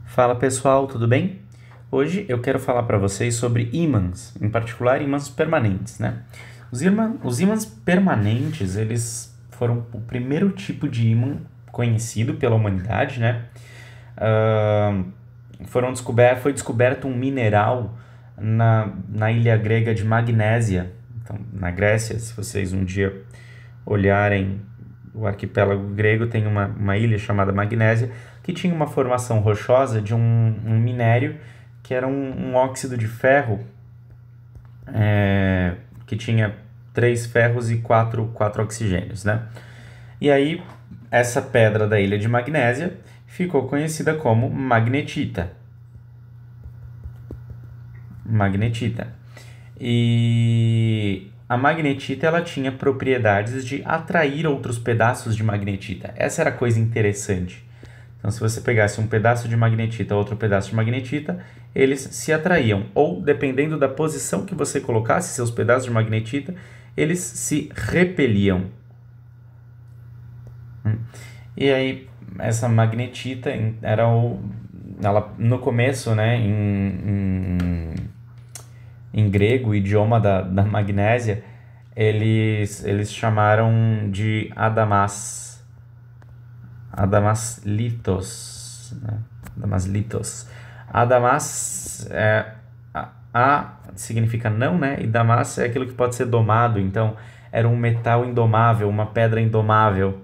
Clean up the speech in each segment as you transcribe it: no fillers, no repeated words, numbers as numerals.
Fala pessoal, tudo bem? Hoje eu quero falar para vocês sobre ímãs, em particular ímãs permanentes, né? Os ímãs permanentes, eles foram o primeiro tipo de ímã conhecido pela humanidade, né? Ah, foi descoberto um mineral na ilha grega de Magnésia, então, na Grécia. Se vocês um dia olharem o arquipélago grego, tem uma ilha chamada Magnésia, que tinha uma formação rochosa de um minério que era um óxido de ferro, que tinha três ferros e quatro oxigênios, né? E aí, essa pedra da ilha de Magnésia ficou conhecida como magnetita. Magnetita. E a magnetita ela tinha propriedades de atrair outros pedaços de magnetita. Essa era a coisa interessante. Então, se você pegasse um pedaço de magnetita, outro pedaço de magnetita, eles se atraíam. Ou, dependendo da posição que você colocasse seus pedaços de magnetita, eles se repeliam. E aí, essa magnetita era ela, no começo, né, em grego, o idioma da Magnésia, eles chamaram de Adamaslitos, né? Adamaslitos. Adamas significa não, né? E Damas é aquilo que pode ser domado. Então, era um metal indomável, uma pedra indomável.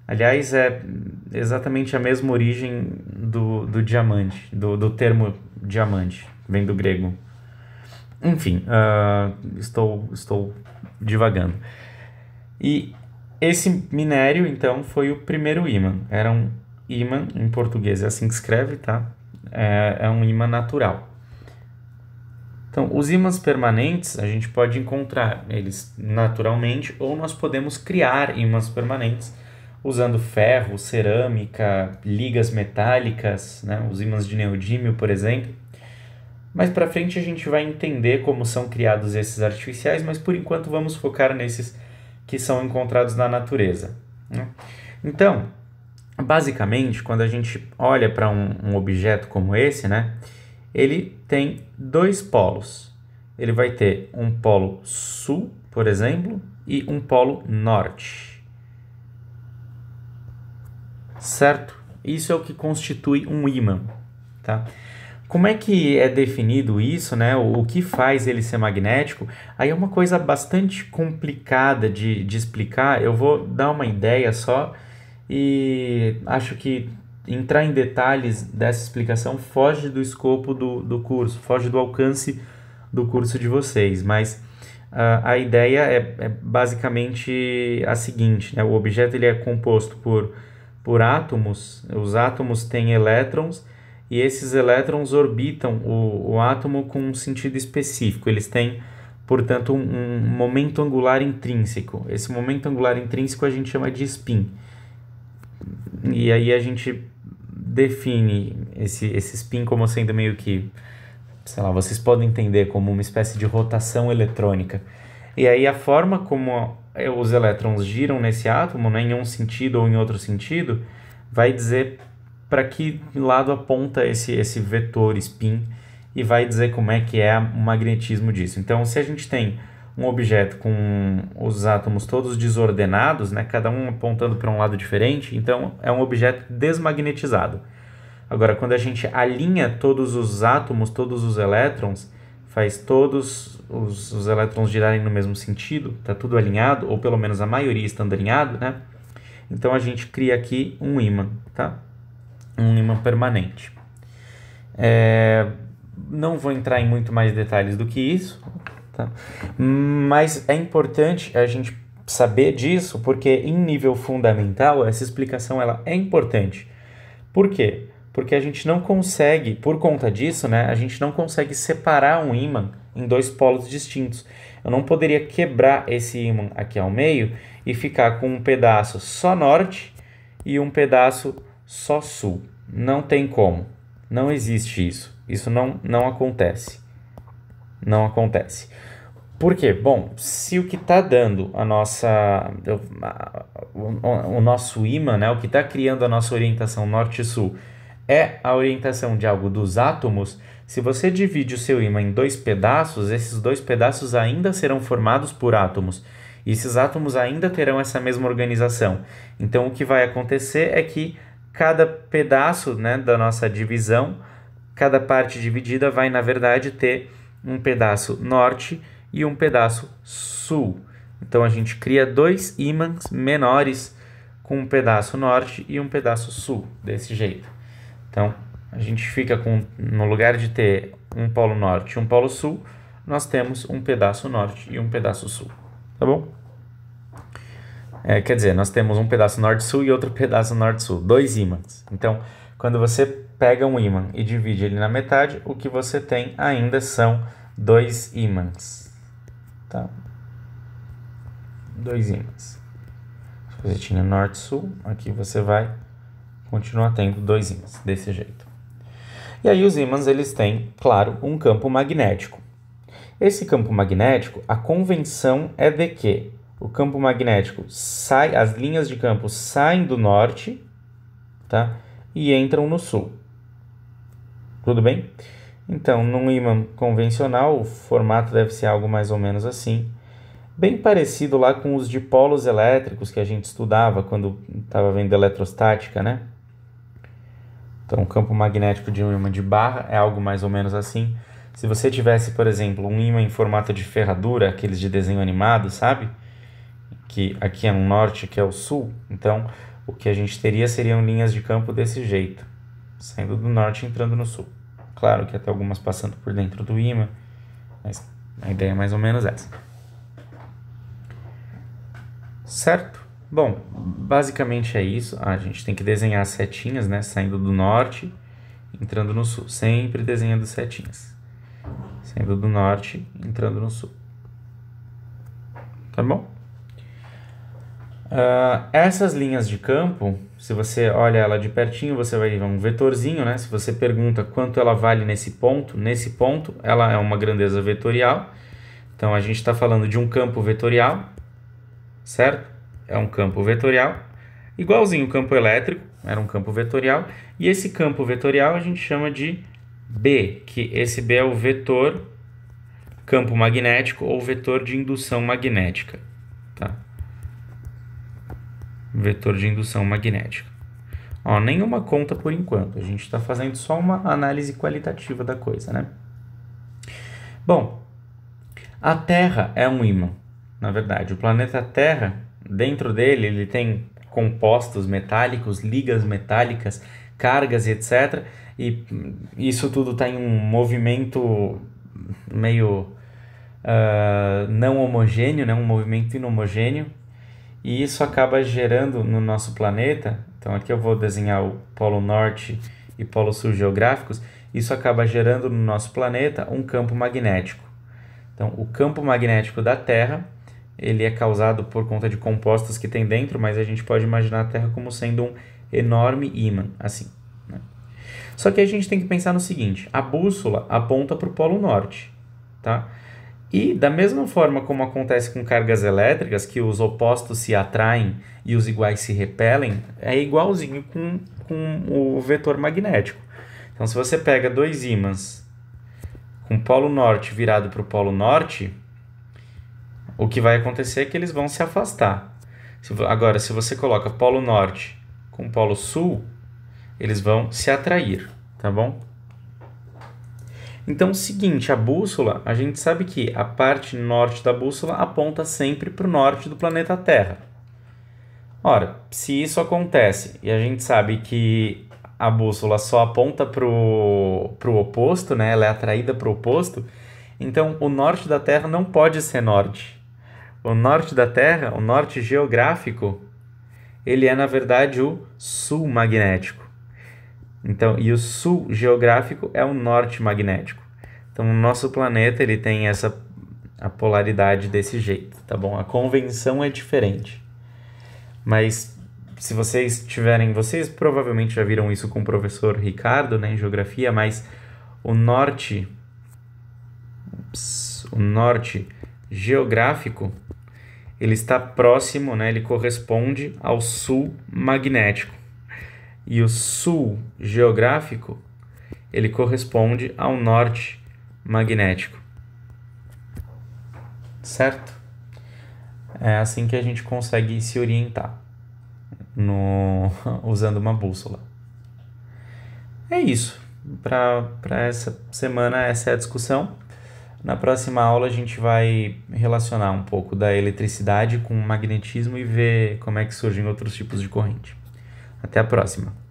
Aliás, é exatamente a mesma origem do diamante, do termo diamante, vem do grego. Enfim, estou divagando. E esse minério, então, foi o primeiro ímã. Era um ímã, em português é assim que escreve, tá? É um ímã natural. Então, os ímãs permanentes, a gente pode encontrar eles naturalmente, ou nós podemos criar ímãs permanentes usando ferro, cerâmica, ligas metálicas, né? Os ímãs de neodímio, por exemplo. Mais para frente a gente vai entender como são criados esses artificiais, mas por enquanto vamos focar nesses que são encontrados na natureza, né? Então, basicamente, quando a gente olha para um objeto como esse, né, ele tem dois polos. Ele vai ter um polo sul, por exemplo, e um polo norte. Certo? Isso é o que constitui um ímã, tá? Como é que é definido isso, né? O que faz ele ser magnético? Aí é uma coisa bastante complicada de explicar. Eu vou dar uma ideia só e acho que entrar em detalhes dessa explicação foge do escopo do curso, foge do alcance do curso de vocês. Mas a ideia é basicamente a seguinte, né? O objeto ele é composto por átomos. Os átomos têm elétrons e esses elétrons orbitam o átomo com um sentido específico. Eles têm, portanto, um momento angular intrínseco. Esse momento angular intrínseco a gente chama de spin. E aí a gente define esse spin como sendo meio que, sei lá, vocês podem entender como uma espécie de rotação eletrônica. E aí a forma como os elétrons giram nesse átomo, né, em um sentido ou em outro sentido, vai dizer para que lado aponta esse vetor spin e vai dizer como é que é o magnetismo disso. Então, se a gente tem um objeto com os átomos todos desordenados, né, cada um apontando para um lado diferente, então é um objeto desmagnetizado. Agora, quando a gente alinha todos os átomos, todos os elétrons, faz todos os elétrons girarem no mesmo sentido, está tudo alinhado, ou pelo menos a maioria estando alinhado, né? Então a gente cria aqui um ímã, tá? Um ímã permanente. Não vou entrar em muito mais detalhes do que isso, tá? Mas é importante a gente saber disso, porque em nível fundamental essa explicação ela é importante. Por quê? Porque a gente não consegue, por conta disso, né, a gente não consegue separar um ímã em dois polos distintos. Eu não poderia quebrar esse ímã aqui ao meio e ficar com um pedaço só norte e um pedaço só sul. Não tem como. Não existe isso. Isso não acontece. Não acontece. Por quê? Bom, se o que está dando o nosso ímã, né, o que está criando a nossa orientação norte-sul é a orientação de algo dos átomos, se você divide o seu ímã em dois pedaços, esses dois pedaços ainda serão formados por átomos. E esses átomos ainda terão essa mesma organização. Então, o que vai acontecer é que cada pedaço, né, da nossa divisão, cada parte dividida vai, na verdade, ter um pedaço norte e um pedaço sul. Então, a gente cria dois ímãs menores com um pedaço norte e um pedaço sul, desse jeito. Então, a gente fica com, no lugar de ter um polo norte e um polo sul, nós temos um pedaço norte e um pedaço sul, tá bom? Quer dizer, nós temos um pedaço norte-sul e outro pedaço norte-sul, dois ímãs. Então, quando você pega um ímã e divide ele na metade, o que você tem ainda são dois ímãs, tá? Dois ímãs. Se você tinha norte-sul, aqui você vai continuar tendo dois ímãs, desse jeito. E aí os ímãs, eles têm, claro, um campo magnético. Esse campo magnético, a convenção é de que o campo magnético sai, as linhas de campo saem do norte, tá? E entram no sul. Tudo bem? Então, num ímã convencional, o formato deve ser algo mais ou menos assim. Bem parecido lá com os dipolos elétricos que a gente estudava quando estava vendo eletrostática, né? Então, o campo magnético de um ímã de barra é algo mais ou menos assim. Se você tivesse, por exemplo, um ímã em formato de ferradura, aqueles de desenho animado, sabe? Que aqui é o norte, aqui é o sul. Então, o que a gente teria seriam linhas de campo desse jeito, saindo do norte e entrando no sul. Claro que até algumas passando por dentro do ímã, mas a ideia é mais ou menos essa. Certo? Bom, basicamente é isso. A gente tem que desenhar as setinhas, né? Saindo do norte, entrando no sul. Sempre desenhando setinhas. Saindo do norte, entrando no sul. Tá bom? Essas linhas de campo, se você olha ela de pertinho, você vai ver um vetorzinho, né? Se você pergunta quanto ela vale nesse ponto ela é uma grandeza vetorial. Então, a gente está falando de um campo vetorial, certo? É um campo vetorial, igualzinho o campo elétrico, era um campo vetorial. E esse campo vetorial a gente chama de B, que esse B é o vetor campo magnético ou vetor de indução magnética, tá? Vetor de indução magnética. Ó, nenhuma conta por enquanto, a gente está fazendo só uma análise qualitativa da coisa, né? Bom, a Terra é um ímã, na verdade. O planeta Terra, dentro dele, ele tem compostos metálicos, ligas metálicas, cargas e etc. E isso tudo está em um movimento meio não homogêneo, né? Um movimento inhomogêneo. E isso acaba gerando no nosso planeta, então aqui eu vou desenhar o polo norte e polo sul geográficos, isso acaba gerando no nosso planeta um campo magnético. Então, o campo magnético da Terra, ele é causado por conta de compostos que tem dentro, mas a gente pode imaginar a Terra como sendo um enorme ímã, assim, né? Só que a gente tem que pensar no seguinte, a bússola aponta para o polo norte, tá? E da mesma forma como acontece com cargas elétricas, que os opostos se atraem e os iguais se repelem, é igualzinho com o vetor magnético. Então, se você pega dois ímãs com o polo norte virado para o polo norte, o que vai acontecer é que eles vão se afastar. Agora, se você coloca polo norte com polo sul, eles vão se atrair, tá bom? Então, seguinte, a bússola, a gente sabe que a parte norte da bússola aponta sempre para o norte do planeta Terra. Ora, se isso acontece e a gente sabe que a bússola só aponta para o oposto, né? Ela é atraída para o oposto, então o norte da Terra não pode ser norte. O norte da Terra, o norte geográfico, ele é, na verdade, o sul magnético. Então, e o sul geográfico é o norte magnético. Então, o nosso planeta ele tem a polaridade desse jeito, tá bom? A convenção é diferente. Mas, se vocês provavelmente já viram isso com o professor Ricardo, né, em geografia, mas o norte geográfico, ele está próximo, né, ele corresponde ao sul magnético. e o sul geográfico, ele corresponde ao norte magnético. Certo? É assim que a gente consegue se orientar usando uma bússola. É isso. Para essa semana, essa é a discussão. Na próxima aula, a gente vai relacionar um pouco da eletricidade com o magnetismo e ver como é que surgem outros tipos de corrente. Até a próxima!